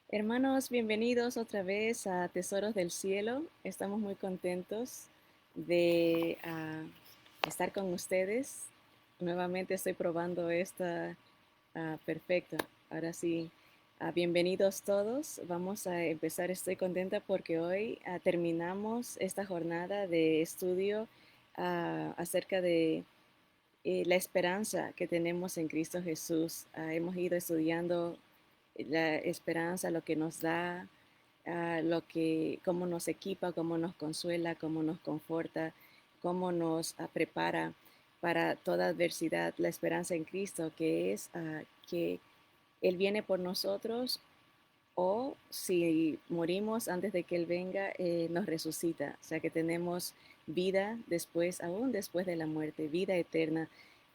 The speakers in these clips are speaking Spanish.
Hermanos, bienvenidos otra vez a Tesoros del Cielo. Estamos muy contentos de estar con ustedes. Nuevamente estoy probando esta perfecta. Ahora sí, bienvenidos todos. Vamos a empezar. Estoy contenta porque hoy terminamos esta jornada de estudio acerca de la esperanza que tenemos en Cristo Jesús. Hemos ido estudiando la esperanza, lo que nos da, cómo nos equipa, cómo nos consuela, cómo nos conforta, cómo nos prepara para toda adversidad. La esperanza en Cristo, que es que Él viene por nosotros o si morimos antes de que Él venga, nos resucita. O sea que tenemos vida después, aún después de la muerte, vida eterna.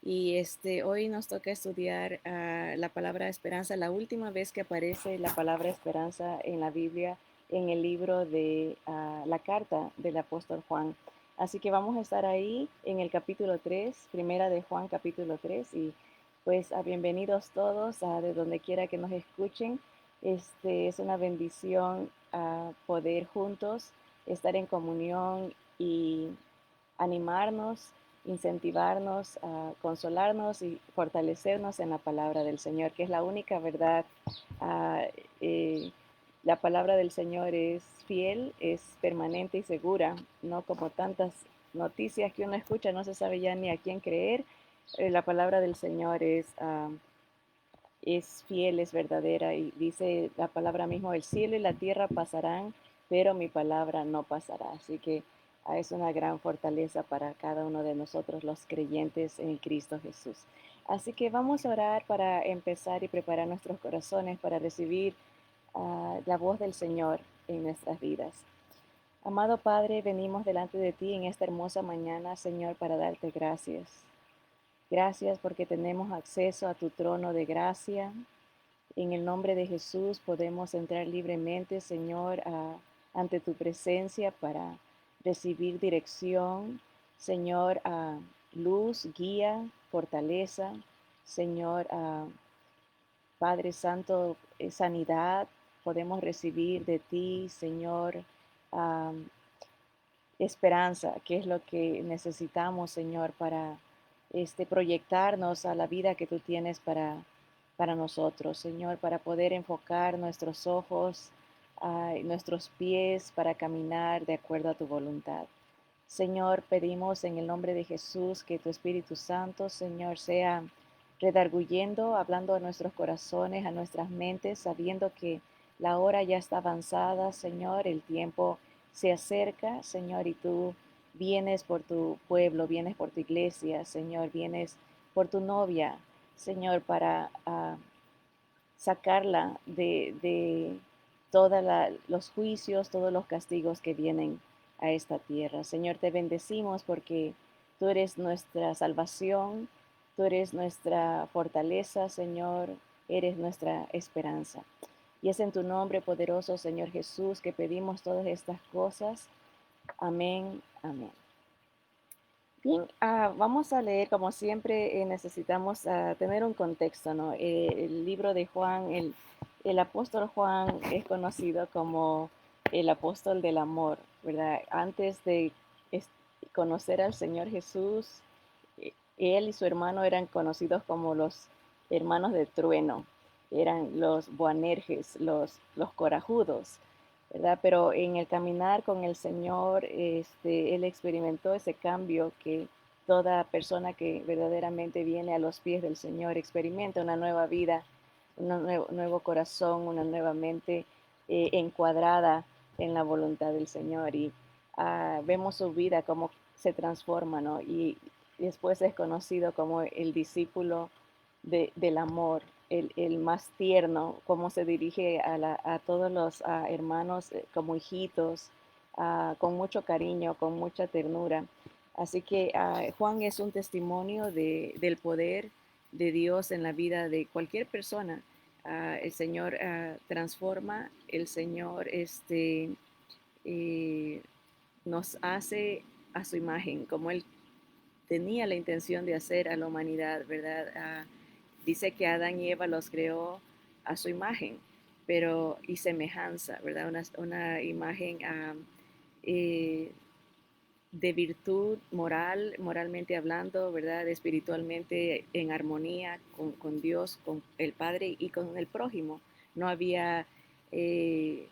Y hoy nos toca estudiar la palabra esperanza, la última vez que aparece la palabra esperanza en la Biblia, en el libro de la carta del apóstol Juan. Así que vamos a estar ahí en el capítulo 3, primera de Juan capítulo 3, y pues bienvenidos todos de donde quiera que nos escuchen. Es una bendición poder juntos estar en comunión y animarnos, incentivarnos, consolarnos y fortalecernos en la palabra del Señor, que es la única verdad. Ah, eh, la palabra del Señor es fiel, es permanente y segura, no como tantas noticias que uno escucha, no se sabe ya ni a quién creer. La palabra del Señor es fiel, es verdadera y dice la palabra mismo, el cielo y la tierra pasarán, pero mi palabra no pasará. Así que es una gran fortaleza para cada uno de nosotros los creyentes en Cristo Jesús. Así que vamos a orar para empezar y preparar nuestros corazones para recibir la voz del Señor en nuestras vidas. Amado Padre, venimos delante de ti en esta hermosa mañana, Señor, para darte gracias. Gracias porque tenemos acceso a tu trono de gracia. En el nombre de Jesús podemos entrar libremente, Señor, ante tu presencia para recibir dirección, Señor, luz, guía, fortaleza, Señor, Padre Santo, sanidad. Podemos recibir de ti, Señor, ah, esperanza, que es lo que necesitamos, Señor, para proyectarnos a la vida que tú tienes para nosotros, Señor, para poder enfocar nuestros ojos, nuestros pies para caminar de acuerdo a tu voluntad. Señor, pedimos en el nombre de Jesús que tu Espíritu Santo, Señor, sea redarguyendo, hablando a nuestros corazones, a nuestras mentes, sabiendo que la hora ya está avanzada, Señor, el tiempo se acerca, Señor, y tú vienes por tu pueblo, vienes por tu iglesia, Señor, vienes por tu novia, Señor, para sacarla de todos los juicios, todos los castigos que vienen a esta tierra. Señor, te bendecimos porque tú eres nuestra salvación, tú eres nuestra fortaleza, Señor, eres nuestra esperanza. Y es en tu nombre poderoso, Señor Jesús, que pedimos todas estas cosas. Amén, amén. Bien, vamos a leer, como siempre, necesitamos tener un contexto, ¿no? El libro de Juan, el apóstol Juan es conocido como el apóstol del amor, ¿verdad? Antes de es- conocer al Señor Jesús, él y su hermano eran conocidos como los hermanos de trueno, eran los Boanerges, los corajudos. ¿Verdad? Pero en el caminar con el Señor, él experimentó ese cambio que toda persona que verdaderamente viene a los pies del Señor experimenta una nueva vida, un nuevo corazón, una nueva mente encuadrada en la voluntad del Señor. Y vemos su vida como se transforma, ¿no? Y después es conocido como el discípulo del amor, el más tierno, cómo se dirige a todos los hermanos como hijitos, con mucho cariño, con mucha ternura. Así que Juan es un testimonio del poder de Dios en la vida de cualquier persona. El Señor transforma, el Señor eh, nos hace a su imagen, como Él tenía la intención de hacer a la humanidad, ¿verdad? Dice que Adán y Eva los creó a su imagen. pero y semejanza, ¿verdad? Una imagen eh, de virtud moral, moralmente hablando, ¿verdad? Espiritualmente en armonía con Dios, con el Padre y con el prójimo. No había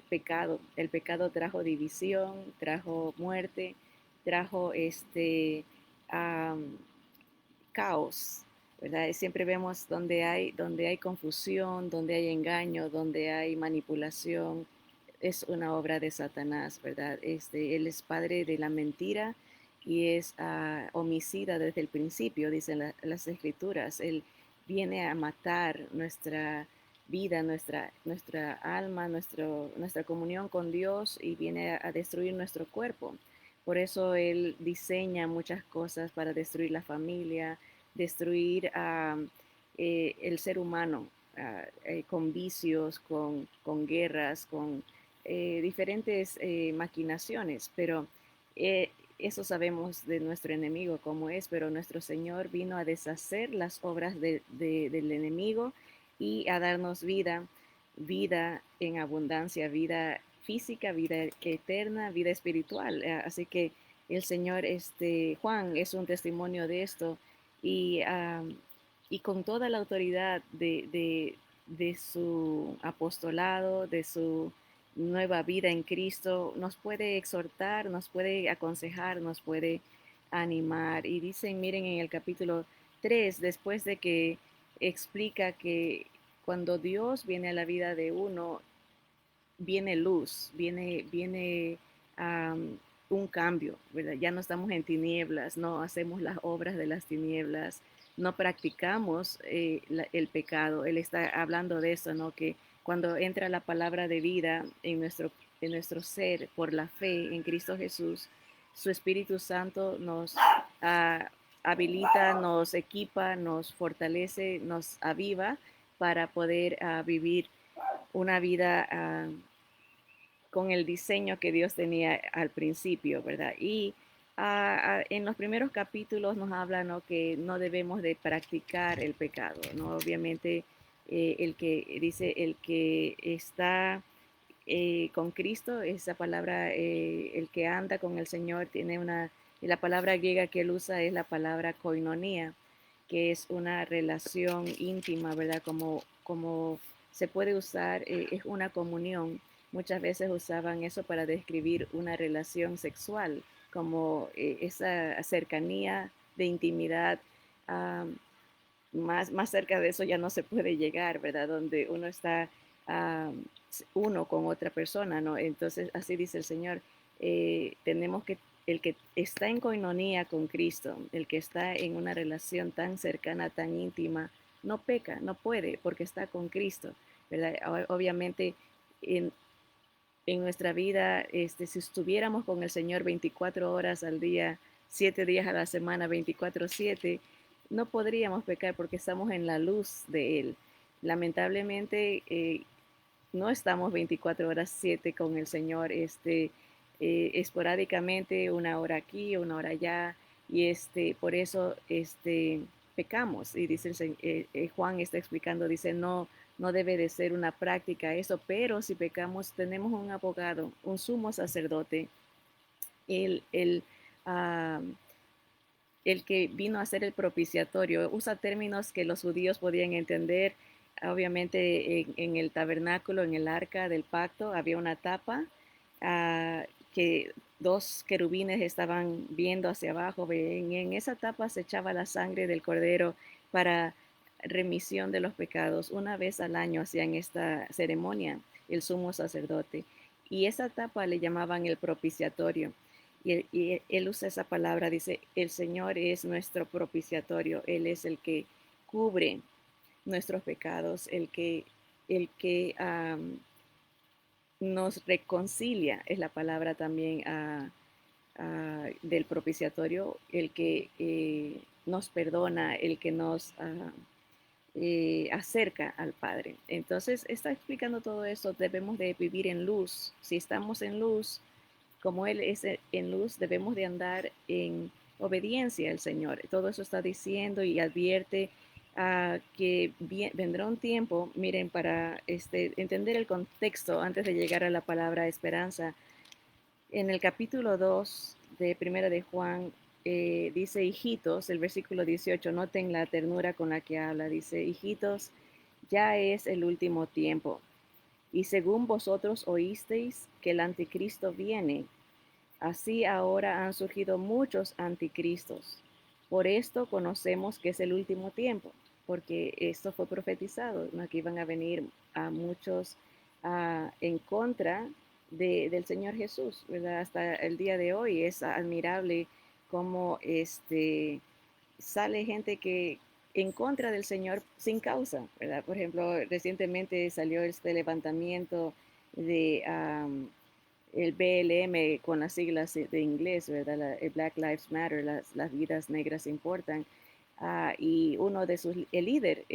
pecado. El pecado trajo división, trajo muerte, trajo caos, ¿verdad? Siempre vemos donde hay confusión, donde hay engaño, donde hay manipulación, es una obra de Satanás, ¿verdad? Él es padre de la mentira y es homicida desde el principio, dicen las escrituras. Él viene a matar nuestra vida, nuestra alma, nuestra comunión con Dios y viene a destruir nuestro cuerpo. Por eso Él diseña muchas cosas para destruir la familia, destruir el ser humano con vicios, con guerras, con diferentes maquinaciones, pero eh, eso sabemos de nuestro enemigo cómo es, pero nuestro Señor vino a deshacer las obras del enemigo y a darnos vida, vida en abundancia, vida física, vida eterna, vida espiritual. Así que el Señor, Juan, es un testimonio de esto y, y con toda la autoridad de su apostolado, de su nueva vida en Cristo, nos puede exhortar, nos puede aconsejar, nos puede animar. Y dicen, miren en el capítulo 3 después de que explica que cuando Dios viene a la vida de uno, viene luz, viene un cambio, ¿verdad? Ya no estamos en tinieblas, no hacemos las obras de las tinieblas, no practicamos el pecado. Él está hablando de eso, ¿no? Que cuando entra la palabra de vida en nuestro ser por la fe en Cristo Jesús, su Espíritu Santo nos uh, habilita, nos equipa, nos fortalece, nos aviva para poder vivir una vida con el diseño que Dios tenía al principio, ¿verdad? Y en los primeros capítulos nos habla, ¿no? Que no debemos de practicar el pecado, ¿no? Obviamente el que dice, el que está con Cristo, esa palabra, el que anda con el Señor, tiene la palabra griega que él usa es la palabra koinonía, que es una relación íntima, ¿verdad? Como se puede usar, es una comunión. Muchas veces usaban eso para describir una relación sexual, como esa cercanía de intimidad. um, más cerca de eso ya no se puede llegar, ¿verdad? Donde uno está um, uno con otra persona, ¿no? Entonces, así dice el Señor, tenemos que, el que está en coinonía con Cristo, el que está en una relación tan cercana, tan íntima, no peca, no puede, porque está con Cristo, ¿verdad? Obviamente, en, en nuestra vida, si estuviéramos con el Señor 24 horas al día, 7 días a la semana, 24/7, no podríamos pecar porque estamos en la luz de Él. Lamentablemente, no estamos 24 horas 7 con el Señor, esporádicamente, una hora aquí, una hora allá, y por eso pecamos. Y dice Juan está explicando, dice, no, no debe de ser una práctica eso, pero si pecamos, tenemos un abogado, un sumo sacerdote, el, el, uh, el que vino a ser el propiciatorio. Usa términos que los judíos podían entender. Obviamente en el tabernáculo, en el arca del pacto, había una tapa que dos querubines estaban viendo hacia abajo. En esa tapa se echaba la sangre del cordero para remisión de los pecados. Una vez al año hacían esta ceremonia el sumo sacerdote. Y esa tapa le llamaban el propiciatorio. Y él usa esa palabra, dice, el Señor es nuestro propiciatorio, Él es el que cubre nuestros pecados, el que nos reconcilia, es la palabra también del propiciatorio, el que nos perdona, el que nos acerca al Padre. Entonces, está explicando todo esto, debemos de vivir en luz. Si estamos en luz, como Él es en luz, debemos de andar en obediencia al Señor. Todo eso está diciendo y advierte vendrá un tiempo, miren, para entender el contexto antes de llegar a la palabra esperanza. En el capítulo 2 de Primera de Juan, dice, hijitos, el versículo 18, noten la ternura con la que habla, dice, hijitos, ya es el último tiempo. Y según vosotros oísteis que el anticristo viene, así ahora han surgido muchos anticristos. Por esto conocemos que es el último tiempo, porque esto fue profetizado, ¿no? Que iban a venir a muchos en contra del Señor Jesús, ¿verdad? Hasta el día de hoy es admirable cómo sale gente que en contra del Señor sin causa, ¿verdad? Por ejemplo, recientemente salió este levantamiento de el BLM con las siglas de inglés, ¿verdad? El Black Lives Matter, las vidas negras importan. Y uno de sus, el líder,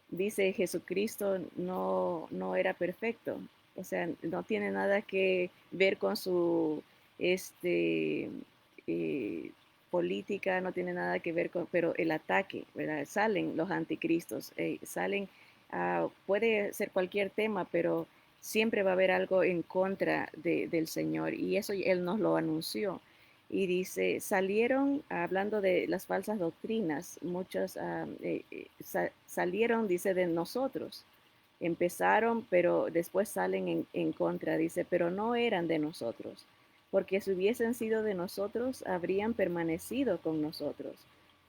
dice Jesucristo no era perfecto. O sea, no tiene nada que ver con su este, eh, política, no tiene nada que ver con, pero el ataque, ¿verdad? Salen los anticristos, salen, puede ser cualquier tema, pero siempre va a haber algo en contra del Señor y eso Él nos lo anunció. Y dice, salieron, hablando de las falsas doctrinas, muchos salieron, dice, de nosotros. Empezaron, pero después salen en contra, dice, pero no eran de nosotros, porque si hubiesen sido de nosotros, habrían permanecido con nosotros,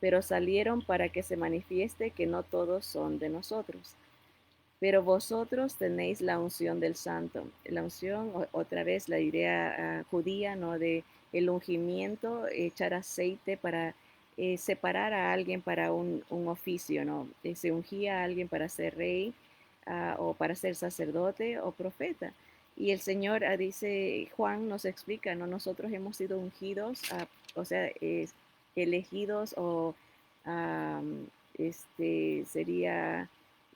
pero salieron para que se manifieste que no todos son de nosotros. Pero vosotros tenéis la unción del santo. La unción, otra vez la idea judía, ¿no? De el ungimiento, echar aceite para separar a alguien para un oficio, ¿no? Se ungía a alguien para ser rey, o para ser sacerdote o profeta. Y el Señor, dice Juan, nos explica, ¿no? Nosotros hemos sido ungidos, o sea, elegidos o sería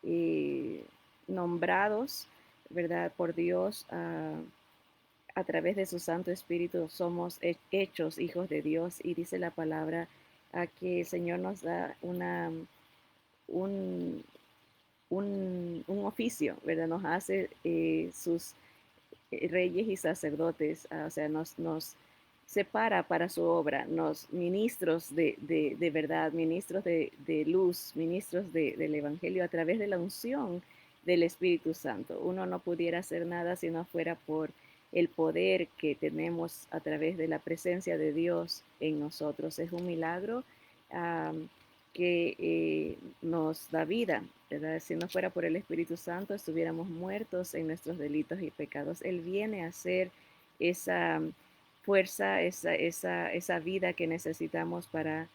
eh, nombrados, ¿verdad? Por Dios, a través de su Santo Espíritu somos hechos hijos de Dios y dice la palabra que el Señor nos da un, un oficio, ¿verdad? Nos hace sus reyes y sacerdotes, o sea, nos separa para su obra, nos ministros de verdad, ministros de luz, ministros del Evangelio a través de la unción del Espíritu Santo. Uno no pudiera hacer nada si no fuera por el poder que tenemos a través de la presencia de Dios en nosotros. Es un milagro que nos da vida, ¿verdad? Si no fuera por el Espíritu Santo, estuviéramos muertos en nuestros delitos y pecados. Él viene a ser esa fuerza, esa vida que necesitamos para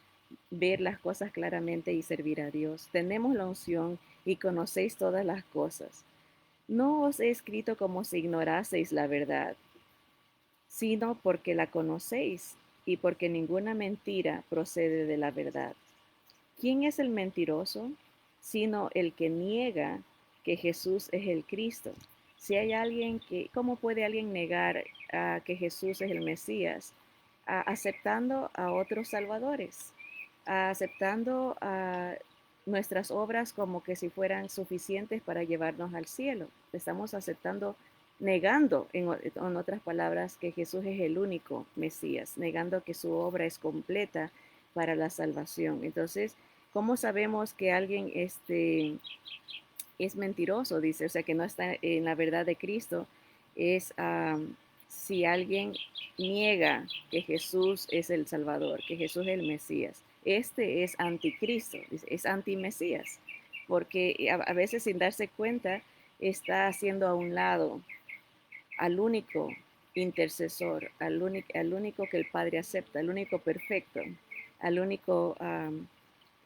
ver las cosas claramente y servir a Dios. Tenemos la unción y conocéis todas las cosas. No os he escrito como si ignoraseis la verdad, sino porque la conocéis y porque ninguna mentira procede de la verdad. ¿Quién es el mentiroso? Sino el que niega que Jesús es el Cristo. Si hay alguien ¿cómo puede alguien negar que Jesús es el Mesías? Aceptando a otros salvadores, aceptando nuestras obras como que si fueran suficientes para llevarnos al cielo. Estamos aceptando, negando, en otras palabras, que Jesús es el único Mesías, negando que su obra es completa para la salvación. Entonces, ¿cómo sabemos que alguien es mentiroso? Dice, o sea, que no está en la verdad de Cristo, es si alguien niega que Jesús es el Salvador, que Jesús es el Mesías. Este es anticristo, es antimesías, porque a veces sin darse cuenta está haciendo a un lado al único intercesor, al único que el Padre acepta, al único perfecto, al único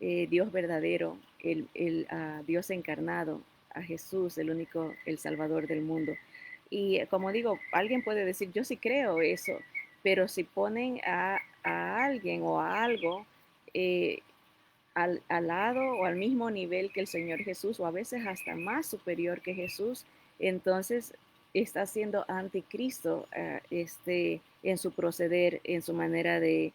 Dios verdadero, el Dios encarnado, a Jesús, el único, el Salvador del mundo. Y como digo, alguien puede decir, yo sí creo eso, pero si ponen a alguien o a algo eh, al lado o al mismo nivel que el Señor Jesús, o a veces hasta más superior que Jesús, entonces está siendo anticristo en su proceder, en su manera de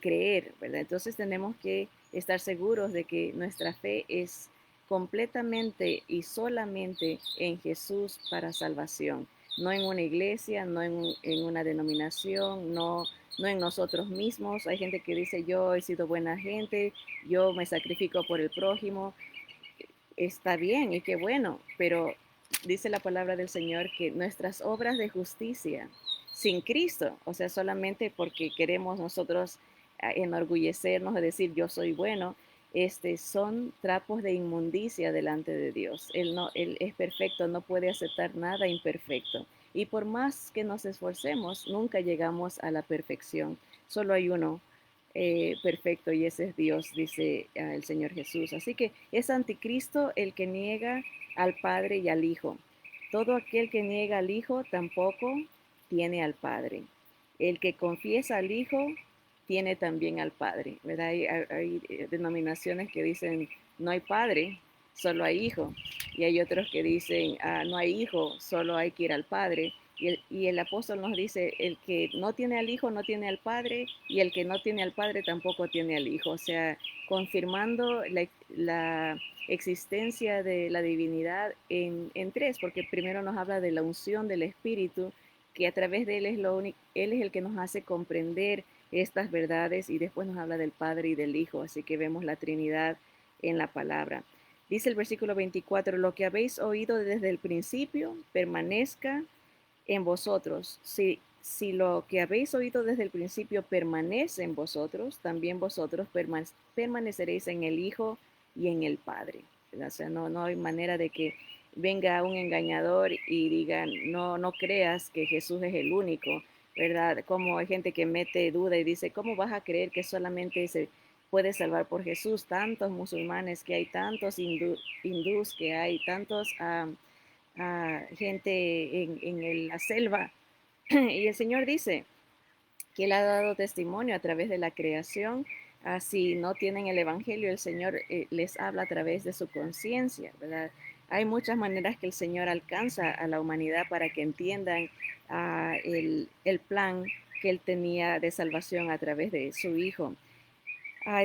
creer, ¿verdad? Entonces tenemos que estar seguros de que nuestra fe es completamente y solamente en Jesús para salvación, no en una iglesia, no en una denominación, no en nosotros mismos. Hay gente que dice, yo he sido buena gente, yo me sacrifico por el prójimo. Está bien y qué bueno, pero dice la palabra del Señor que nuestras obras de justicia sin Cristo, o sea, solamente porque queremos nosotros enorgullecernos de decir yo soy bueno, son trapos de inmundicia delante de Dios. Él es perfecto, no puede aceptar nada imperfecto. Y por más que nos esforcemos, nunca llegamos a la perfección. Solo hay uno perfecto y ese es Dios, dice el Señor Jesús. Así que es anticristo el que niega al Padre y al Hijo. Todo aquel que niega al Hijo tampoco tiene al Padre. El que confiesa al Hijo tiene también al Padre, ¿verdad? Hay denominaciones que dicen no hay Padre, solo hay Hijo. Y hay otros que dicen no hay Hijo, solo hay que ir al Padre. Y el apóstol nos dice, el que no tiene al Hijo no tiene al Padre, y el que no tiene al Padre tampoco tiene al Hijo. O sea, confirmando la existencia de la divinidad en tres, porque primero nos habla de la unción del Espíritu, que a través de Él Él es el que nos hace comprender estas verdades, y después nos habla del Padre y del Hijo. Así que vemos la Trinidad en la palabra. Dice el versículo 24, lo que habéis oído desde el principio permanezca en vosotros. Si lo que habéis oído desde el principio permanece en vosotros, también vosotros permaneceréis en el Hijo y en el Padre. O sea, no hay manera de que venga un engañador y diga, no creas que Jesús es el único, ¿verdad? Como hay gente que mete duda y dice, ¿cómo vas a creer que solamente se puede salvar por Jesús? Tantos musulmanes que hay, tantos hindús que hay, tantos gente en la selva. Y el Señor dice que Él ha dado testimonio a través de la creación. Si no tienen el Evangelio, el Señor les habla a través de su conciencia, ¿verdad? Hay muchas maneras que el Señor alcanza a la humanidad para que entiendan el plan que Él tenía de salvación a través de su Hijo.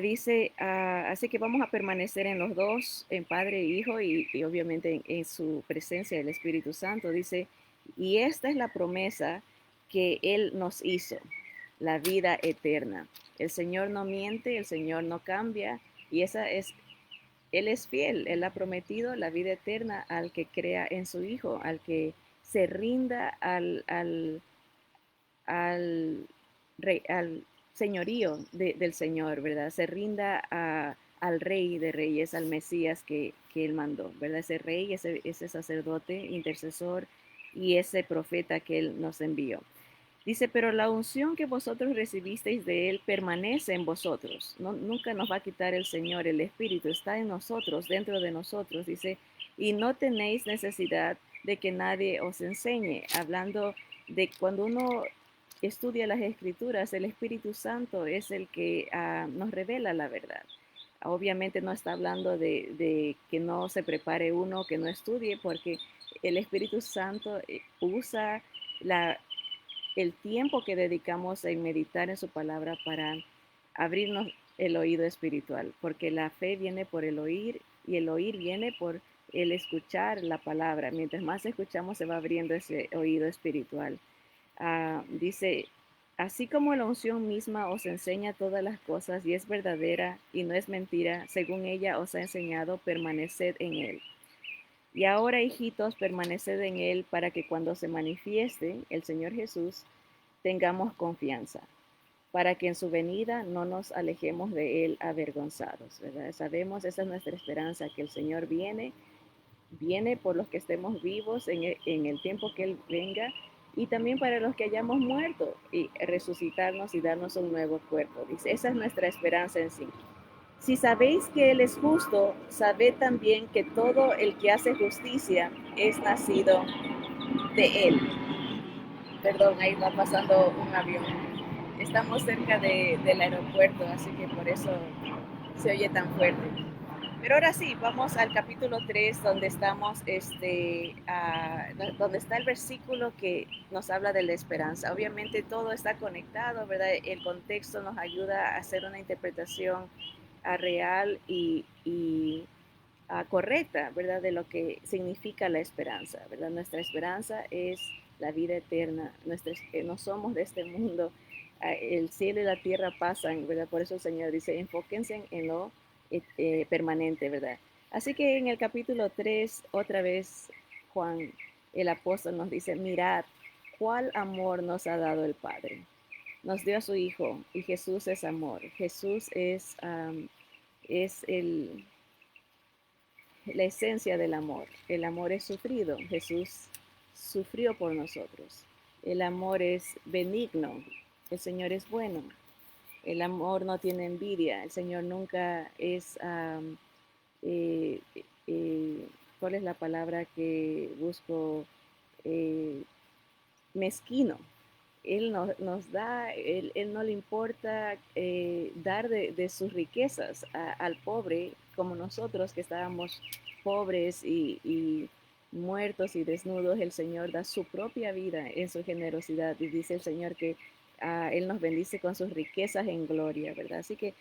Dice, así que vamos a permanecer en los dos, en Padre e Hijo, y obviamente en su presencia del Espíritu Santo. Dice, y esta es la promesa que Él nos hizo, la vida eterna. El Señor no miente, el Señor no cambia, y Él es fiel. Él ha prometido la vida eterna al que crea en su Hijo, al que se rinda al, al señorío del Señor, ¿verdad? Se rinda al Rey de Reyes, al Mesías que Él mandó, ¿verdad? Ese Rey, ese sacerdote, intercesor y ese profeta que Él nos envió. Dice, pero la unción que vosotros recibisteis de Él permanece en vosotros. No, nunca nos va a quitar el Señor, el Espíritu está en nosotros, dentro de nosotros. Dice, y no tenéis necesidad de que nadie os enseñe. Hablando de cuando uno estudia las Escrituras, el Espíritu Santo es el que nos revela la verdad. Obviamente no está hablando de que no se prepare uno, que no estudie, porque el Espíritu Santo usa el tiempo que dedicamos a meditar en su palabra para abrirnos el oído espiritual, porque la fe viene por el oír y el oír viene por el escuchar la palabra. Mientras más escuchamos se va abriendo ese oído espiritual. Dice, así como la unción misma os enseña todas las cosas y es verdadera y no es mentira, según ella os ha enseñado, permaneced en él. Y ahora, hijitos, permaneced en Él para que cuando se manifieste el Señor Jesús, tengamos confianza, para que en su venida no nos alejemos de Él avergonzados, ¿verdad? Sabemos, esa es nuestra esperanza, que el Señor viene por los que estemos vivos en el tiempo que Él venga, y también para los que hayamos muerto, y resucitarnos y darnos un nuevo cuerpo. Dice, esa es nuestra esperanza en sí. Si sabéis que Él es justo, sabed también que todo el que hace justicia es nacido de Él. Perdón, ahí va pasando un avión. Estamos cerca del aeropuerto, así que por eso se oye tan fuerte. Pero ahora sí, vamos al capítulo 3, donde estamos, donde está el versículo que nos habla de la esperanza. Obviamente todo está conectado, ¿verdad? El contexto nos ayuda a hacer una interpretación real y correcta, ¿verdad? De lo que significa la esperanza, ¿verdad? Nuestra esperanza es la vida eterna. No somos de este mundo. El cielo y la tierra pasan, ¿verdad? Por eso el Señor dice, enfóquense en lo permanente, ¿verdad? Así que en el capítulo 3 otra vez Juan, el apóstol, nos dice, mirad, cuál amor nos ha dado el Padre. Nos dio a su Hijo y Jesús es amor. Jesús es la esencia del amor. El amor es sufrido. Jesús sufrió por nosotros. El amor es benigno. El Señor es bueno. El amor no tiene envidia. El Señor nunca es, eh, eh, ¿cuál es la palabra que busco? Eh, Mezquino. Él nos da, él no le importa dar de sus riquezas al pobre como nosotros que estábamos pobres y muertos y desnudos. El Señor da su propia vida en su generosidad y dice el Señor que Él nos bendice con sus riquezas en gloria, ¿verdad? Así que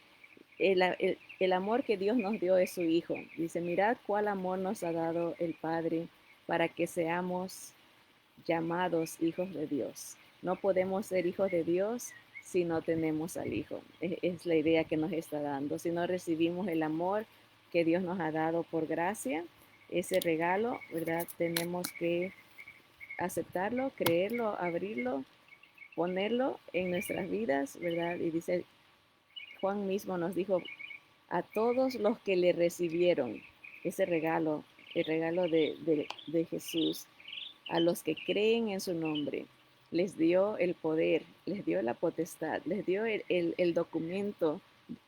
el amor que Dios nos dio es su Hijo. Dice, mirad cuál amor nos ha dado el Padre para que seamos llamados hijos de Dios. No podemos ser hijos de Dios si no tenemos al Hijo. Es la idea que nos está dando. Si no recibimos el amor que Dios nos ha dado por gracia, ese regalo, ¿verdad? Tenemos que aceptarlo, creerlo, abrirlo, ponerlo en nuestras vidas, ¿verdad? Y dice, Juan mismo nos dijo, a todos los que le recibieron ese regalo, el regalo de Jesús, a los que creen en su nombre, les dio el poder, les dio la potestad, les dio el documento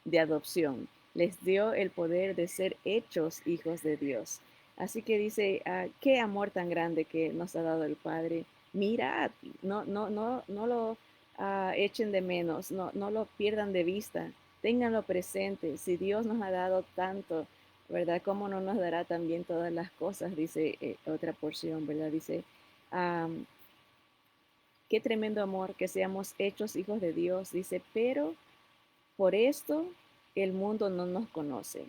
de adopción, les dio el poder de ser hechos hijos de Dios. Así que dice, qué amor tan grande que nos ha dado el Padre. Mirad, no lo echen de menos, no lo pierdan de vista, ténganlo presente. Si Dios nos ha dado tanto, ¿verdad? ¿Cómo no nos dará también todas las cosas? Dice otra porción, ¿verdad? Dice, um, qué tremendo amor que seamos hechos hijos de Dios. Dice, pero por esto el mundo no nos conoce,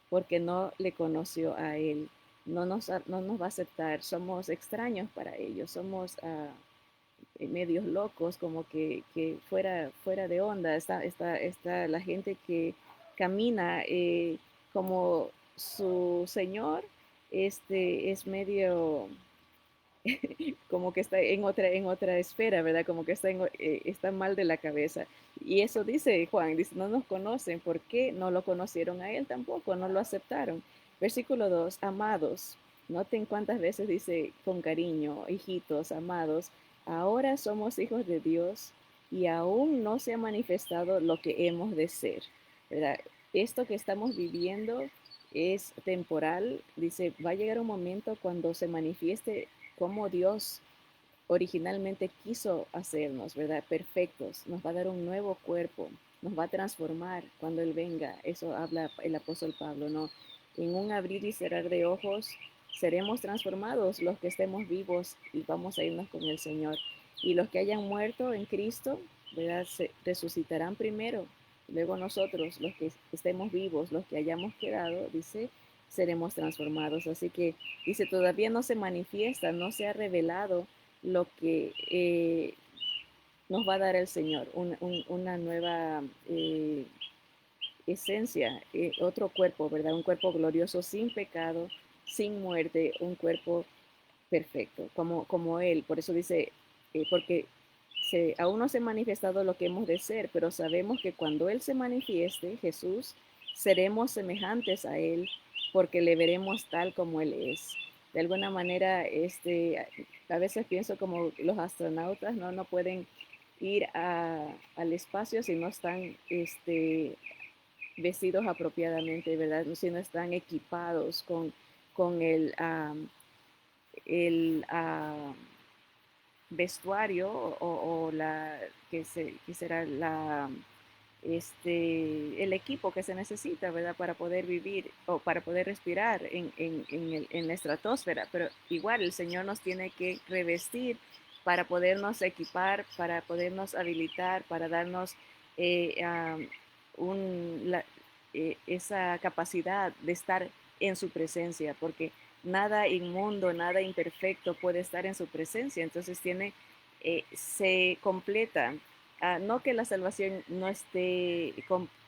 porque no le conoció a Él. No nos va a aceptar. Somos extraños para ellos. Somos medios locos, como que fuera de onda. Está la gente que camina como su Señor. Es medio como que está en otra esfera, ¿verdad? Como que está mal de la cabeza. Y eso dice Juan, dice, no nos conocen, ¿por qué no lo conocieron a él tampoco? No lo aceptaron. Versículo 2 amados, noten cuántas veces dice con cariño, hijitos, amados, ahora somos hijos de Dios y aún no se ha manifestado lo que hemos de ser, ¿verdad? Esto que estamos viviendo es temporal, dice, va a llegar un momento cuando se manifieste cómo Dios originalmente quiso hacernos, ¿verdad? Perfectos. Nos va a dar un nuevo cuerpo, nos va a transformar cuando Él venga. Eso habla el apóstol Pablo, ¿no? En un abrir y cerrar de ojos seremos transformados los que estemos vivos y vamos a irnos con el Señor. Y los que hayan muerto en Cristo, ¿verdad? Se resucitarán primero. Luego nosotros, los que estemos vivos, los que hayamos quedado, dice, seremos transformados. Así que dice, todavía no se manifiesta, no se ha revelado lo que nos va a dar el Señor, una nueva esencia, otro cuerpo, ¿verdad? Un cuerpo glorioso, sin pecado, sin muerte, un cuerpo perfecto, como Él. Por eso dice, porque aún no se ha manifestado lo que hemos de ser, pero sabemos que cuando Él se manifieste, Jesús, seremos semejantes a Él, porque le veremos tal como Él es. De alguna manera, a veces pienso como los astronautas no pueden ir al espacio si no están vestidos apropiadamente, ¿verdad? Si no están equipados con el vestuario o que será el equipo que se necesita, ¿verdad? Para poder vivir o para poder respirar en la estratosfera. Pero igual el Señor nos tiene que revestir para podernos equipar, para podernos habilitar, para darnos eh, um, un, la, esa capacidad de estar en su presencia, porque nada inmundo, nada imperfecto puede estar en su presencia. Entonces se completa. No que la salvación no esté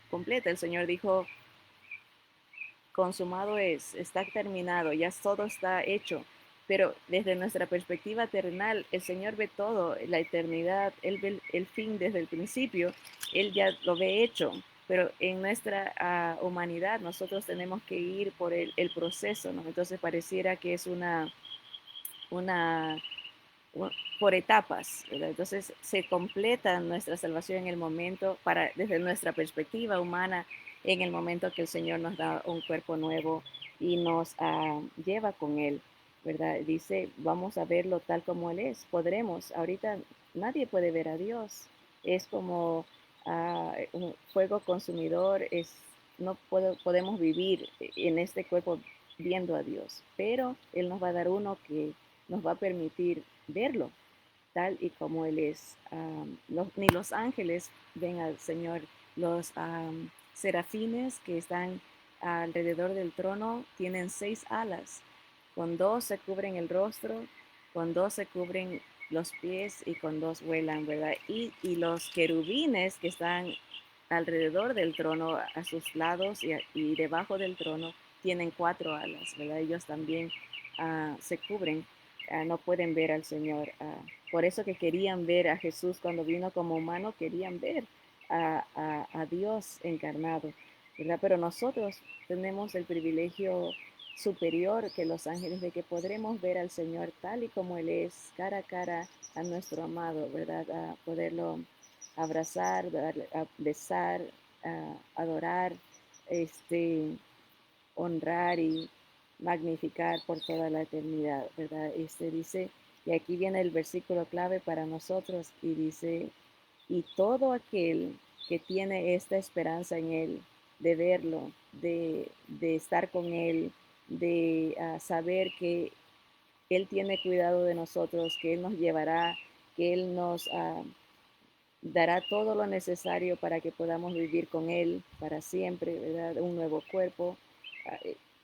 completa. El Señor dijo, consumado es, está terminado, ya todo está hecho. Pero desde nuestra perspectiva terrenal, el Señor ve todo, la eternidad, Él ve el fin desde el principio, Él ya lo ve hecho. Pero en nuestra humanidad nosotros tenemos que ir por el proceso, ¿no? Entonces pareciera que es una por etapas, ¿verdad? Entonces se completa nuestra salvación en el momento, desde nuestra perspectiva humana, en el momento que el Señor nos da un cuerpo nuevo y nos lleva con Él, ¿verdad? Dice, vamos a verlo tal como Él es, podremos, ahorita nadie puede ver a Dios, es como un fuego consumidor, no podemos vivir en este cuerpo viendo a Dios, pero Él nos va a dar uno que nos va a permitir verlo tal y como Él es. Ni los ángeles ven al Señor. Los serafines que están alrededor del trono tienen 6 alas. Con 2 se cubren el rostro, con 2 se cubren los pies y con 2 vuelan, ¿verdad? Y los querubines que están alrededor del trono, a sus lados y debajo del trono, tienen 4 alas, ¿verdad? Ellos también se cubren, no pueden ver al Señor. Por eso que querían ver a Jesús cuando vino como humano, querían ver a Dios encarnado, ¿verdad? Pero nosotros tenemos el privilegio superior que los ángeles de que podremos ver al Señor tal y como Él es, cara a cara a nuestro amado, ¿verdad? A poderlo abrazar, a besar, a adorar, honrar y magnificar por toda la eternidad, ¿verdad? Dice, y aquí viene el versículo clave para nosotros y dice, y todo aquel que tiene esta esperanza en Él, de verlo, de estar con Él, de saber que Él tiene cuidado de nosotros, que Él nos llevará, que Él nos dará todo lo necesario para que podamos vivir con Él para siempre, ¿verdad? Un nuevo cuerpo.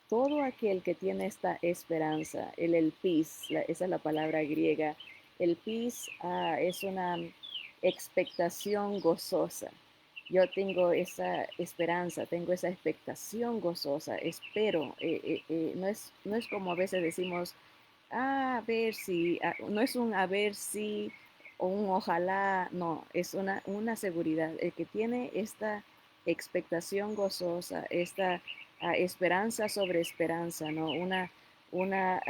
Todo aquel que tiene esta esperanza, el pis, esa es la palabra griega, el pis es una expectación gozosa. Yo tengo esa esperanza, tengo esa expectación gozosa, espero, no es como a veces decimos, a ver si, no es un a ver si o un ojalá, no, es una seguridad. El que tiene esta expectación gozosa, esta esperanza sobre esperanza, ¿no? Una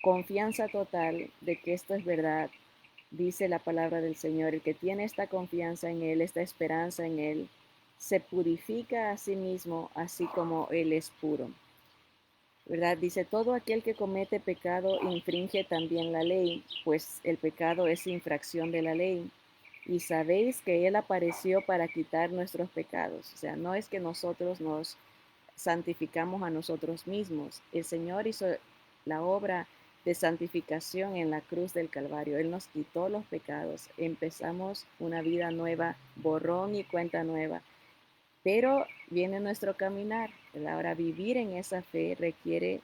confianza total de que esto es verdad, dice la palabra del Señor. El que tiene esta confianza en Él, esta esperanza en Él, se purifica a sí mismo, así como Él es puro. ¿Verdad? Dice, todo aquel que comete pecado infringe también la ley, pues el pecado es infracción de la ley. Y sabéis que Él apareció para quitar nuestros pecados. O sea, no es que nosotros nos santificamos a nosotros mismos. El Señor hizo la obra de santificación en la cruz del Calvario. Él nos quitó los pecados. Empezamos una vida nueva, borrón y cuenta nueva. Pero viene nuestro caminar. Ahora vivir en esa fe requiere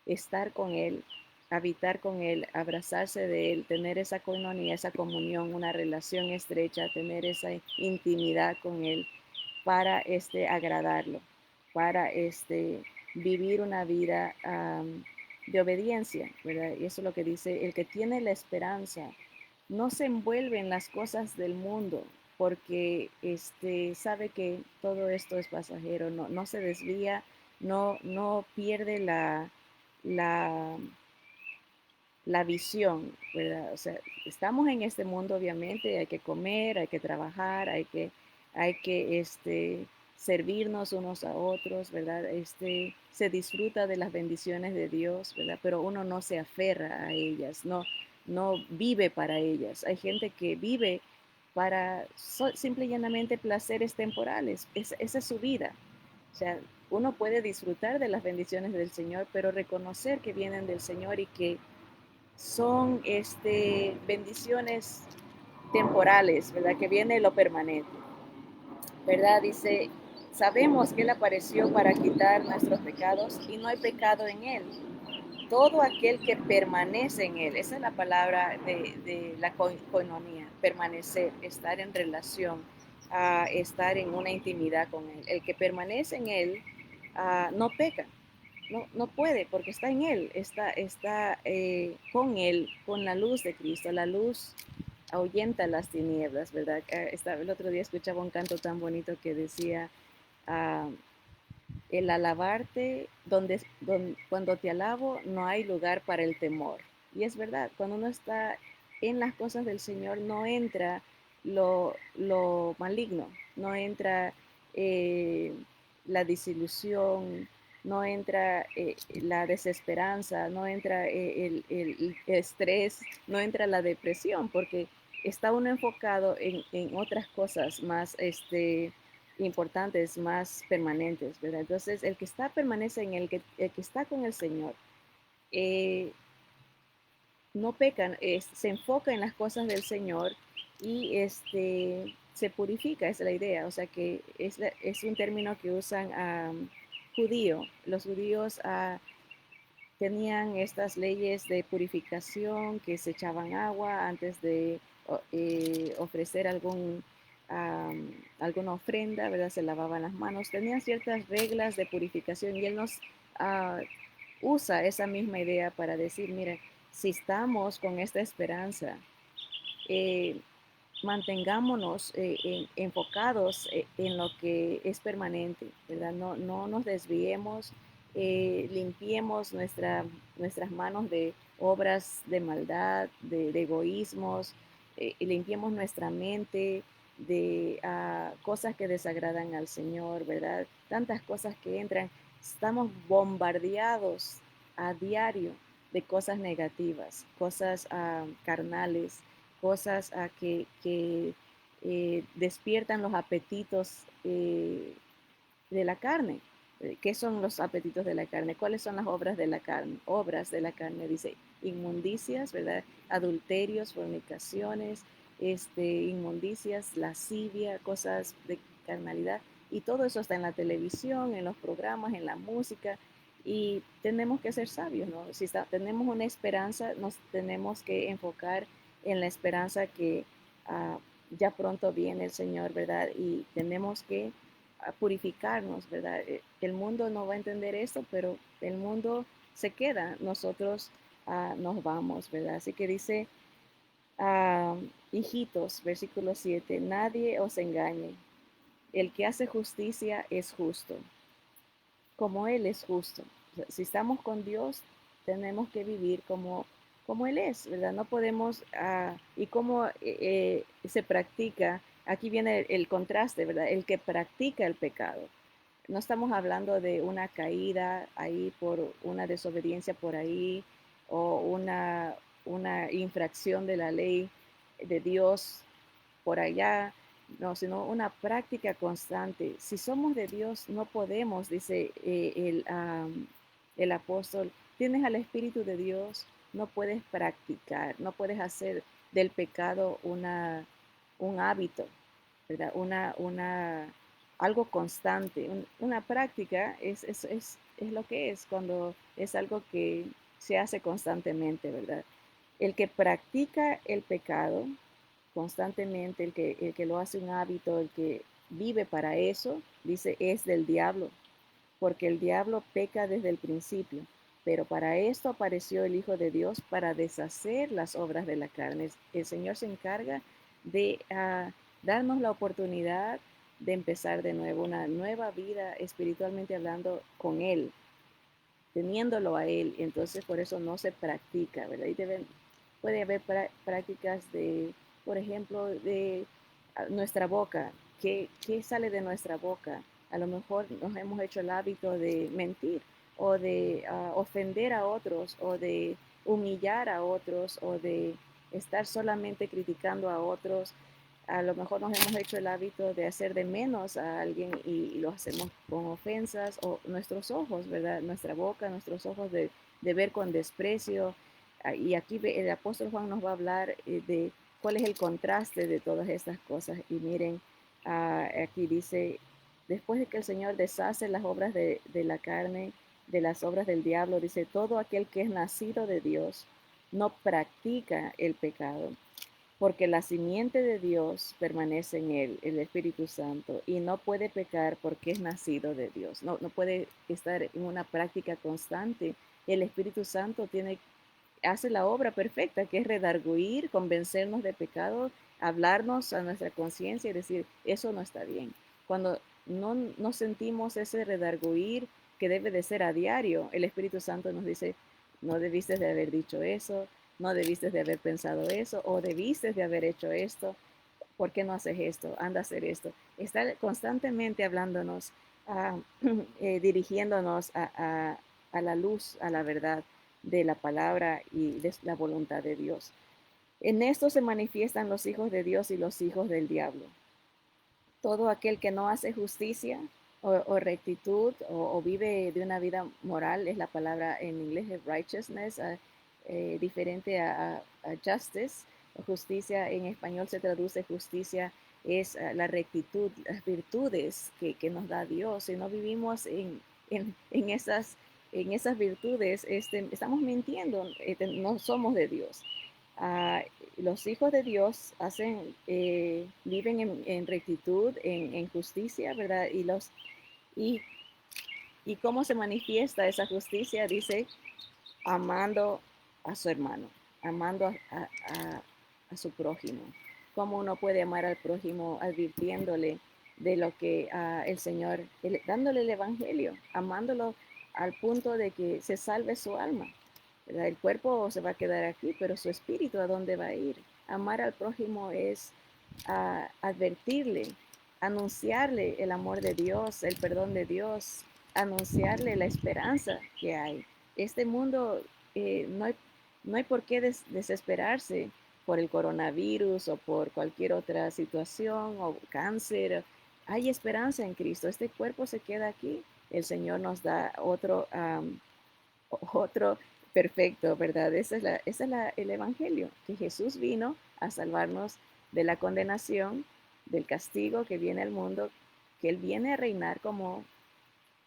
estar con Él, habitar con Él, abrazarse de Él, tener esa coinonía, esa comunión, una relación estrecha, tener esa intimidad con Él para agradarlo, para vivir una vida de obediencia, ¿verdad? Y eso es lo que dice, el que tiene la esperanza no se envuelve en las cosas del mundo, porque sabe que todo esto es pasajero, no se desvía, no pierde la, la visión, ¿verdad? O sea, estamos en este mundo, obviamente, hay que comer, hay que trabajar, hay que servirnos unos a otros, ¿verdad? Se disfruta de las bendiciones de Dios, ¿verdad? Pero uno no se aferra a ellas, no vive para ellas. Hay gente que vive para simple y llanamente placeres temporales. Esa es su vida. O sea, uno puede disfrutar de las bendiciones del Señor, pero reconocer que vienen del Señor y que son bendiciones temporales, ¿verdad? Que viene lo permanente, ¿verdad? Dice, sabemos que Él apareció para quitar nuestros pecados y no hay pecado en Él. Todo aquel que permanece en Él, esa es la palabra de la coinonía, permanecer, estar en relación, estar en una intimidad con Él. El que permanece en Él no peca, no puede, porque está en Él, está con Él, con la luz de Cristo. La luz ahuyenta las tinieblas, ¿verdad? El otro día escuchaba un canto tan bonito que decía, ah, el alabarte, cuando te alabo no hay lugar para el temor. Y es verdad, cuando uno está en las cosas del Señor no entra lo maligno, no entra eh, la desilusión, no entra la desesperanza, no entra el estrés, no entra la depresión, porque está uno enfocado en otras cosas más, importantes, más permanentes, ¿verdad? Entonces, el que está permanece en el que está con el Señor, eh, no pecan, se enfoca en las cosas del Señor y se purifica, es la idea. O sea que es un término que usan judío. Los judíos tenían estas leyes de purificación que se echaban agua antes de ofrecer alguna ofrenda, ¿verdad? Se lavaban las manos, tenían ciertas reglas de purificación y él nos uh, usa esa misma idea para decir, mira, si estamos con esta esperanza, eh, mantengámonos enfocados en lo que es permanente, ¿verdad? No nos desviemos, limpiemos nuestras manos de obras de maldad, de egoísmos, limpiemos nuestra mente de cosas que desagradan al Señor, ¿verdad? Tantas cosas que entran, estamos bombardeados a diario de cosas negativas, cosas carnales, cosas que despiertan los apetitos de la carne. ¿Qué son los apetitos de la carne? ¿Cuáles son las obras de la carne? Obras de la carne, dice, inmundicias, ¿verdad? Adulterios, fornicaciones, inmundicias, lascivia, cosas de carnalidad. Y todo eso está en la televisión, en los programas, en la música. Y tenemos que ser sabios, ¿no? Si tenemos una esperanza, nos tenemos que enfocar en la esperanza que ya pronto viene el Señor, ¿verdad? Y tenemos que purificarnos, ¿verdad? El mundo no va a entender esto, pero el mundo se queda, nosotros nos vamos, ¿verdad? Así que dice, ah, hijitos, versículo 7, nadie os engañe, el que hace justicia es justo, como Él es justo. O sea, si estamos con Dios, tenemos que vivir como Él es, ¿verdad? No podemos, y cómo se practica, aquí viene el contraste, ¿verdad? El que practica el pecado. No estamos hablando de una caída ahí por una desobediencia por ahí o una infracción de la ley de Dios por allá, no, sino una práctica constante. Si somos de Dios, no podemos, dice el apóstol, tienes al Espíritu de Dios, no puedes practicar, no puedes hacer del pecado un hábito, ¿verdad? Algo constante. Una práctica es lo que es cuando es algo que se hace constantemente, ¿verdad? El que practica el pecado constantemente, el que lo hace un hábito, el que vive para eso, dice, es del diablo, porque el diablo peca desde el principio. Pero para esto apareció el Hijo de Dios, para deshacer las obras de la carne. El Señor se encarga de darnos la oportunidad de empezar de nuevo, una nueva vida espiritualmente hablando con Él, teniéndolo a Él. Entonces por eso no se practica, ¿verdad? Y puede haber prácticas de, por ejemplo, de nuestra boca. ¿Qué sale de nuestra boca? A lo mejor nos hemos hecho el hábito de mentir o de ofender a otros o de humillar a otros o de estar solamente criticando a otros. A lo mejor nos hemos hecho el hábito de hacer de menos a alguien y lo hacemos con ofensas o nuestros ojos, ¿verdad? Nuestra boca, nuestros ojos de ver con desprecio. Y aquí el apóstol Juan nos va a hablar de cuál es el contraste de todas estas cosas. Y miren, aquí dice, después de que el Señor deshace las obras de la carne, de las obras del diablo, dice, todo aquel que es nacido de Dios no practica el pecado, porque la simiente de Dios permanece en él, el Espíritu Santo, y no puede pecar porque es nacido de Dios. No puede estar en una práctica constante. El Espíritu Santo hace la obra perfecta, que es redarguir, convencernos de pecado, hablarnos a nuestra conciencia y decir, eso no está bien. Cuando no sentimos ese redarguir que debe de ser a diario, el Espíritu Santo nos dice, no debiste de haber dicho eso, no debiste de haber pensado eso, o debiste de haber hecho esto, ¿por qué no haces esto? Anda a hacer esto. Está constantemente hablándonos, dirigiéndonos a la luz, a la verdad de la palabra y de la voluntad de Dios. En esto se manifiestan los hijos de Dios y los hijos del diablo. Todo aquel que no hace justicia o rectitud o vive de una vida moral, es la palabra en inglés es righteousness, diferente a justice. Justicia en español se traduce justicia, es la rectitud, las virtudes que nos da Dios. Si no vivimos en esas virtudes, estamos mintiendo, no somos de Dios. Uh, los hijos de Dios viven en rectitud, en justicia, ¿verdad? Y, y cómo se manifiesta esa justicia, dice, amando a su hermano, amando a su prójimo. ¿Cómo uno puede amar al prójimo advirtiéndole de lo que el Señor, dándole el Evangelio, amándolo al punto de que se salve su alma? ¿Verdad? El cuerpo se va a quedar aquí, pero su espíritu, ¿a dónde va a ir? Amar al prójimo es advertirle, anunciarle el amor de Dios, el perdón de Dios, anunciarle la esperanza que hay. Este mundo, no hay por qué desesperarse por el coronavirus o por cualquier otra situación o cáncer. Hay esperanza en Cristo. Este cuerpo se queda aquí. El Señor nos da otro perfecto, ¿verdad? El Evangelio, que Jesús vino a salvarnos de la condenación, del castigo que viene al mundo, que Él viene a reinar como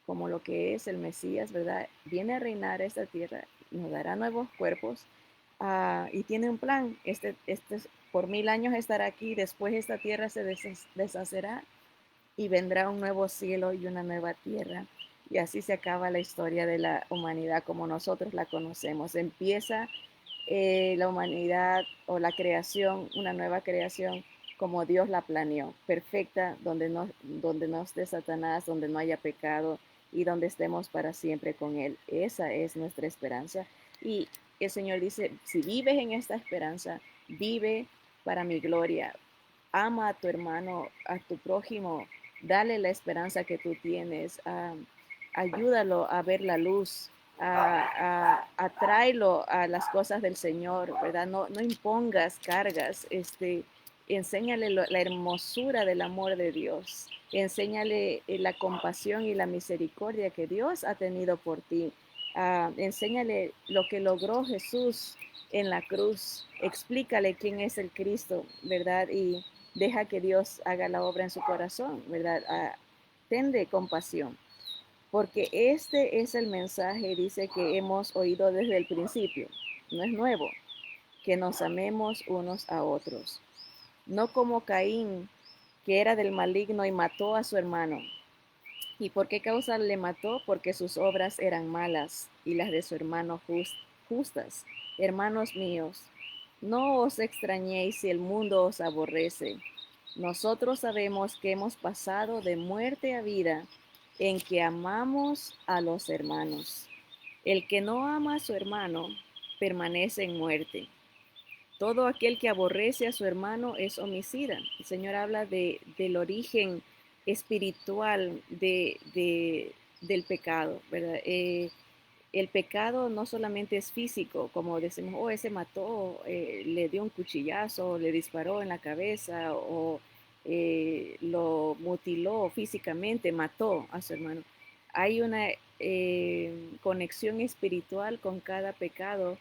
lo que es el Mesías, ¿verdad? Viene a reinar esta tierra, nos dará nuevos cuerpos y tiene un plan. Por 1000 años estará aquí, después esta tierra se deshacerá y vendrá un nuevo cielo y una nueva tierra. Y así se acaba la historia de la humanidad como nosotros la conocemos. Empieza la humanidad o la creación, una nueva creación como Dios la planeó, perfecta, donde no esté Satanás, donde no haya pecado y donde estemos para siempre con Él. Esa es nuestra esperanza. Y el Señor dice, si vives en esta esperanza, vive para mi gloria. Ama a tu hermano, a tu prójimo, dale la esperanza que tú tienes, ayúdalo a ver la luz, atráelo a las cosas del Señor, ¿verdad? No impongas cargas, enséñale la hermosura del amor de Dios, enséñale la compasión y la misericordia que Dios ha tenido por ti, enséñale lo que logró Jesús en la cruz, explícale quién es el Cristo, ¿verdad? Y deja que Dios haga la obra en su corazón, ¿verdad? Tende compasión, porque este es el mensaje, dice, que hemos oído desde el principio, no es nuevo, que nos amemos unos a otros, no como Caín, que era del maligno y mató a su hermano. ¿Y por qué causa le mató? Porque sus obras eran malas y las de su hermano justas. Hermanos míos, no os extrañéis si el mundo os aborrece. Nosotros sabemos que hemos pasado de muerte a vida en que amamos a los hermanos. El que no ama a su hermano permanece en muerte. Todo aquel que aborrece a su hermano es homicida. El Señor habla del origen espiritual del pecado, ¿verdad? El pecado no solamente es físico, como decimos, oh, ese mató, le dio un cuchillazo, le disparó en la cabeza o lo mutiló físicamente, mató a su hermano. Hay una conexión espiritual con cada pecado.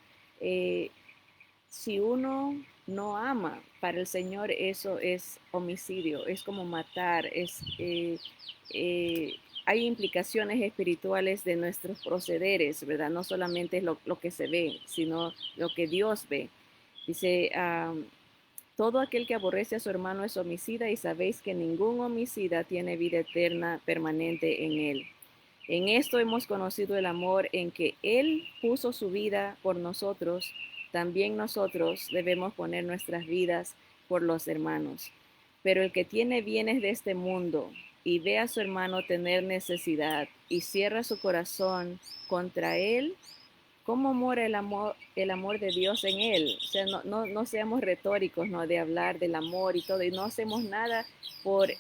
Si uno no ama. Para el Señor eso es homicidio, es como matar, eh, hay implicaciones espirituales de nuestros procederes, ¿verdad? No solamente es lo que se ve, sino lo que Dios ve. Dice, todo aquel que aborrece a su hermano es homicida y sabéis que ningún homicida tiene vida eterna permanente en él. En esto hemos conocido el amor en que Él puso su vida por nosotros, también nosotros debemos poner nuestras vidas por los hermanos. Pero el que tiene bienes de este mundo y ve a su hermano tener necesidad y cierra su corazón contra él, ¿cómo mora el amor de Dios en él? O sea, no seamos retóricos, ¿no? De hablar del amor y todo, y no hacemos nada por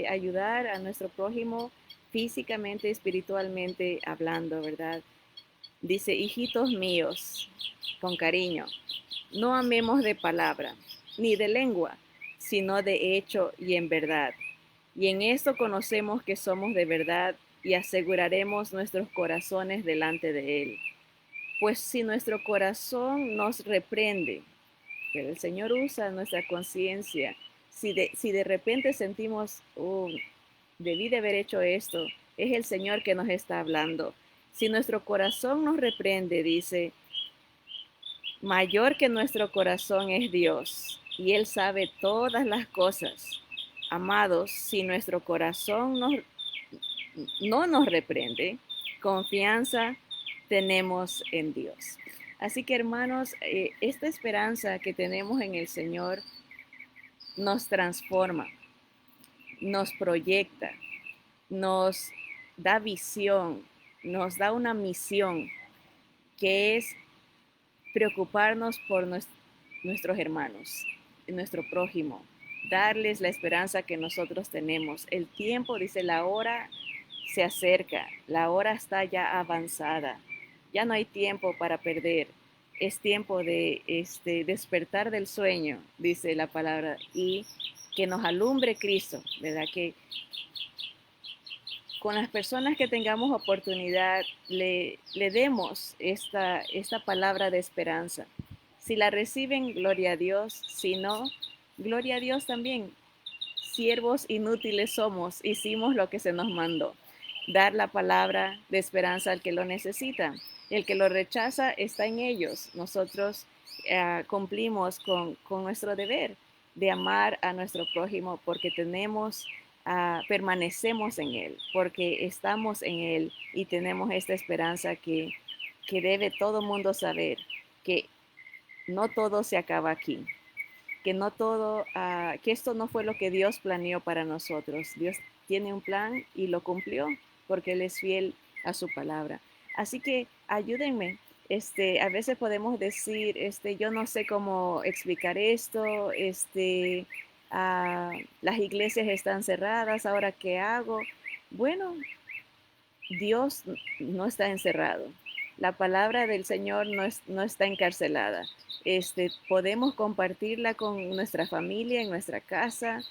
ayudar a nuestro prójimo físicamente, espiritualmente hablando, ¿verdad? Dice, hijitos míos, con cariño, no amemos de palabra, ni de lengua, sino de hecho y en verdad. Y en esto conocemos que somos de verdad y aseguraremos nuestros corazones delante de Él. Pues si nuestro corazón nos reprende, pero el Señor usa nuestra conciencia, si de repente sentimos, oh, debí de haber hecho esto, es el Señor que nos está hablando. Si nuestro corazón nos reprende, dice, mayor que nuestro corazón es Dios, y Él sabe todas las cosas. Amados, si nuestro corazón no nos reprende, confianza tenemos en Dios. Así que hermanos, esta esperanza que tenemos en el Señor nos transforma, nos proyecta, nos da visión, nos da una misión que es preocuparnos por nuestros hermanos, nuestro prójimo, darles la esperanza que nosotros tenemos. El tiempo, dice, la hora se acerca, la hora está ya avanzada, ya no hay tiempo para perder, es tiempo de despertar del sueño, dice la palabra, y que nos alumbre Cristo, ¿verdad? Que con las personas que tengamos oportunidad le demos esta palabra de esperanza. Si la reciben, gloria a Dios, si no, gloria a Dios también. Siervos inútiles somos, hicimos lo que se nos mandó, dar la palabra de esperanza al que lo necesita. El que lo rechaza está en ellos. Nosotros cumplimos con nuestro deber de amar a nuestro prójimo porque permanecemos en Él, porque estamos en Él y tenemos esta esperanza que debe todo mundo saber, que no todo se acaba aquí, que no todo, que esto no fue lo que Dios planeó para nosotros. Dios tiene un plan y lo cumplió porque Él es fiel a su palabra. Así que ayúdenme. A veces podemos decir, yo no sé cómo explicar esto, las iglesias están cerradas, ahora qué hago. Bueno, Dios no está encerrado. La palabra del Señor no está encarcelada. Podemos compartirla con nuestra familia, en nuestra casa,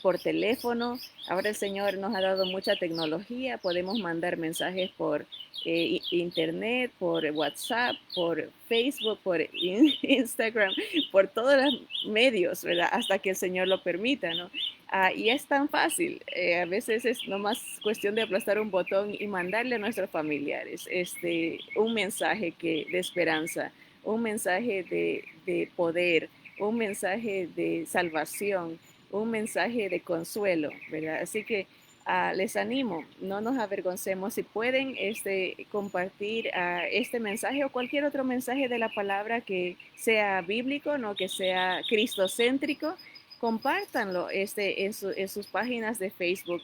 por teléfono. Ahora el Señor nos ha dado mucha tecnología. Podemos mandar mensajes por internet, por WhatsApp, por Facebook, por Instagram, por todos los medios, ¿verdad? Hasta que el Señor lo permita, ¿no? Y es tan fácil, a veces es nomás cuestión de aplastar un botón y mandarle a nuestros familiares un mensaje de esperanza, un mensaje de poder, un mensaje de salvación, un mensaje de consuelo, ¿verdad? Así que les animo, no nos avergoncemos. Si pueden compartir este mensaje o cualquier otro mensaje de la palabra que sea bíblico, no que sea cristocéntrico, compártanlo en sus páginas de Facebook,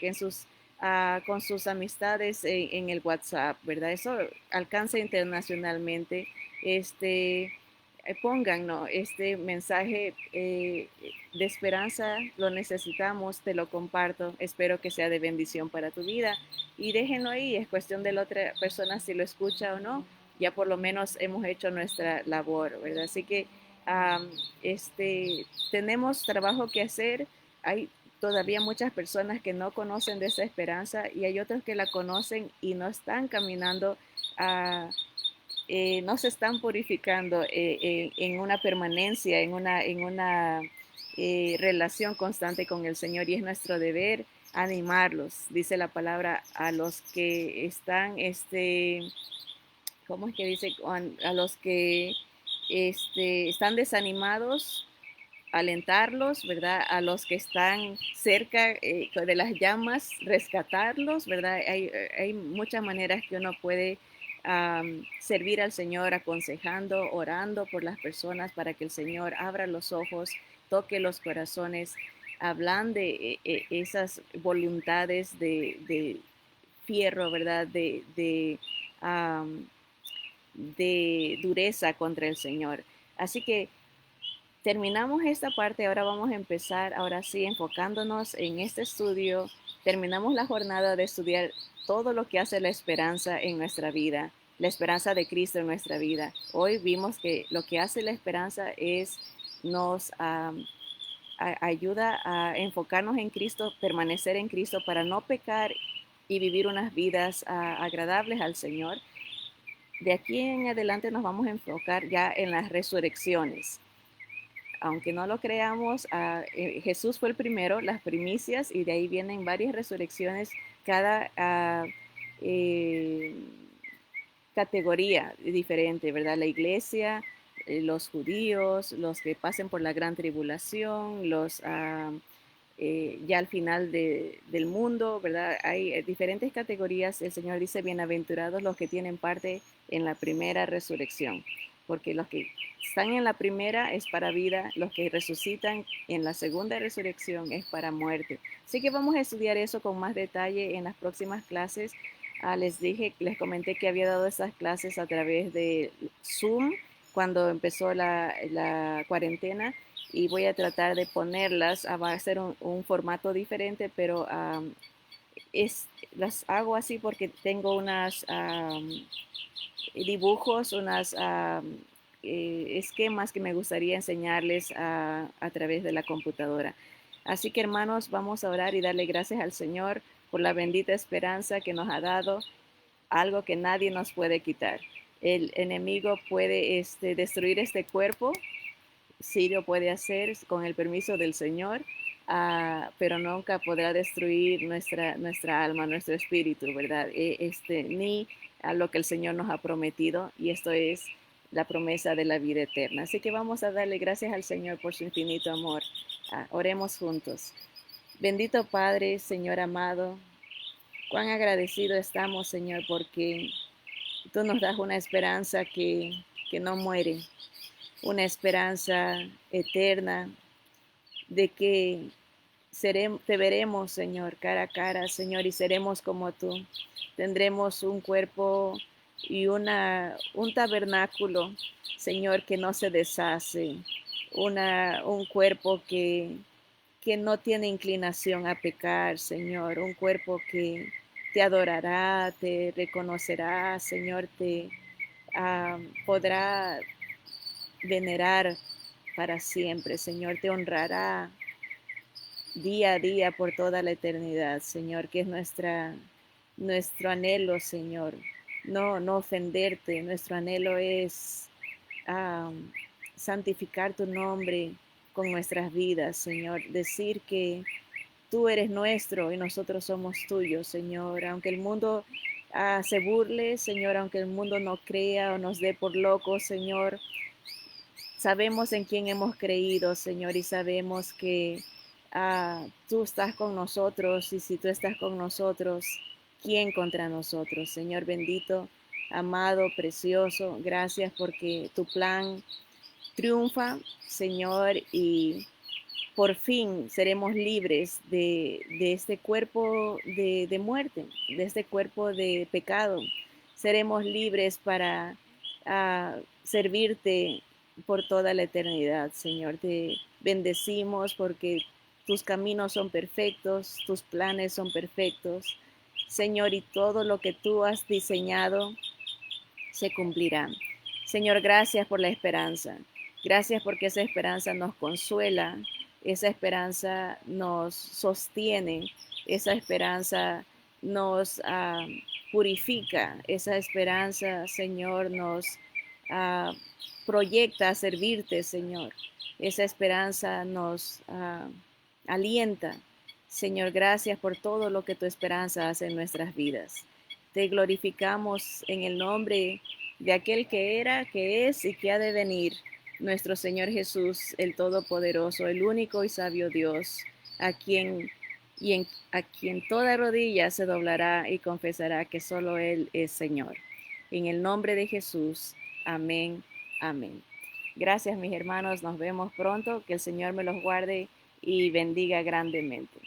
con sus amistades en el WhatsApp, ¿verdad? Eso alcanza internacionalmente. Pongan, ¿no? Este mensaje de esperanza, lo necesitamos, te lo comparto, espero que sea de bendición para tu vida y déjenlo ahí, es cuestión de la otra persona si lo escucha o no, ya por lo menos hemos hecho nuestra labor, ¿verdad? Así que um, tenemos trabajo que hacer, hay todavía muchas personas que no conocen de esa esperanza y hay otros que la conocen y no están caminando no se están purificando en una permanencia, en una relación constante con el Señor, y es nuestro deber animarlos, dice la palabra, a los que están, ¿cómo es que dice? A los que están desanimados, alentarlos, ¿verdad? A los que están cerca de las llamas, rescatarlos, ¿verdad? Hay muchas maneras que uno puede servir al Señor, aconsejando, orando por las personas para que el Señor abra los ojos, toque los corazones, hablan de esas voluntades de fierro, ¿verdad? De dureza contra el Señor. Así que terminamos esta parte, ahora vamos a empezar, ahora sí, enfocándonos en este estudio. Terminamos la jornada de estudiar todo lo que hace la esperanza en nuestra vida, la esperanza de Cristo en nuestra vida. Hoy vimos que lo que hace la esperanza es nos ayuda a enfocarnos en Cristo, permanecer en Cristo para no pecar y vivir unas vidas agradables al Señor. De aquí en adelante nos vamos a enfocar ya en las resurrecciones. Aunque no lo creamos, Jesús fue el primero, las primicias, y de ahí vienen varias resurrecciones, cada eh, categoría diferente, ¿verdad? La iglesia, los judíos, los que pasen por la gran tribulación, los ya al final del mundo, ¿verdad? Hay diferentes categorías. El Señor dice, bienaventurados los que tienen parte en la primera resurrección, porque los que están en la primera es para vida, los que resucitan en la segunda resurrección es para muerte. Así que vamos a estudiar eso con más detalle en las próximas clases. Les comenté que había dado esas clases a través de Zoom cuando empezó la cuarentena, y voy a tratar de ponerlas, va a ser un formato diferente, pero las hago así porque tengo unas dibujos, unas esquemas que me gustaría enseñarles a través de la computadora. Así que hermanos, vamos a orar y darle gracias al Señor por la bendita esperanza que nos ha dado, algo que nadie nos puede quitar. El enemigo puede destruir este cuerpo, sí lo puede hacer con el permiso del Señor, pero nunca podrá destruir nuestra alma, nuestro espíritu, ¿verdad? Ni a lo que el Señor nos ha prometido, y esto es la promesa de la vida eterna. Así que vamos a darle gracias al Señor por su infinito amor. Oremos juntos. Bendito Padre, Señor amado, cuán agradecido estamos, Señor, porque tú nos das una esperanza que no muere, una esperanza eterna de que te veremos, Señor, cara a cara, Señor, y seremos como tú. Tendremos un cuerpo y un tabernáculo, Señor, que no se deshace, un cuerpo que no tiene inclinación a pecar, Señor, un cuerpo que te adorará, te reconocerá, Señor, te podrá venerar para siempre, Señor, te honrará día a día por toda la eternidad, Señor, que es nuestro anhelo, Señor. No ofenderte, nuestro anhelo es um, santificar tu nombre con nuestras vidas, Señor. Decir que tú eres nuestro y nosotros somos tuyos, Señor. Aunque el mundo se burle, Señor, aunque el mundo no crea o nos dé por locos, Señor, sabemos en quién hemos creído, Señor, y sabemos que tú estás con nosotros, y si tú estás con nosotros, ¿quién contra nosotros? Señor bendito, amado, precioso, gracias porque tu plan triunfa, Señor, y por fin seremos libres de este cuerpo de muerte, de este cuerpo de pecado. Seremos libres para servirte por toda la eternidad, Señor. Te bendecimos porque tus caminos son perfectos, tus planes son perfectos, Señor, y todo lo que tú has diseñado se cumplirá. Señor, gracias por la esperanza. Gracias porque esa esperanza nos consuela, esa esperanza nos sostiene, esa esperanza nos purifica. Esa esperanza, Señor, nos ah, proyecta a servirte, Señor. Esa esperanza nos alienta. Señor, gracias por todo lo que tu esperanza hace en nuestras vidas. Te glorificamos en el nombre de aquel que era, que es y que ha de venir, nuestro Señor Jesús, el Todopoderoso, el único y sabio Dios, a quien a quien toda rodilla se doblará y confesará que solo Él es Señor. En el nombre de Jesús, amén, amén. Gracias, mis hermanos, nos vemos pronto, que el Señor me los guarde y bendiga grandemente.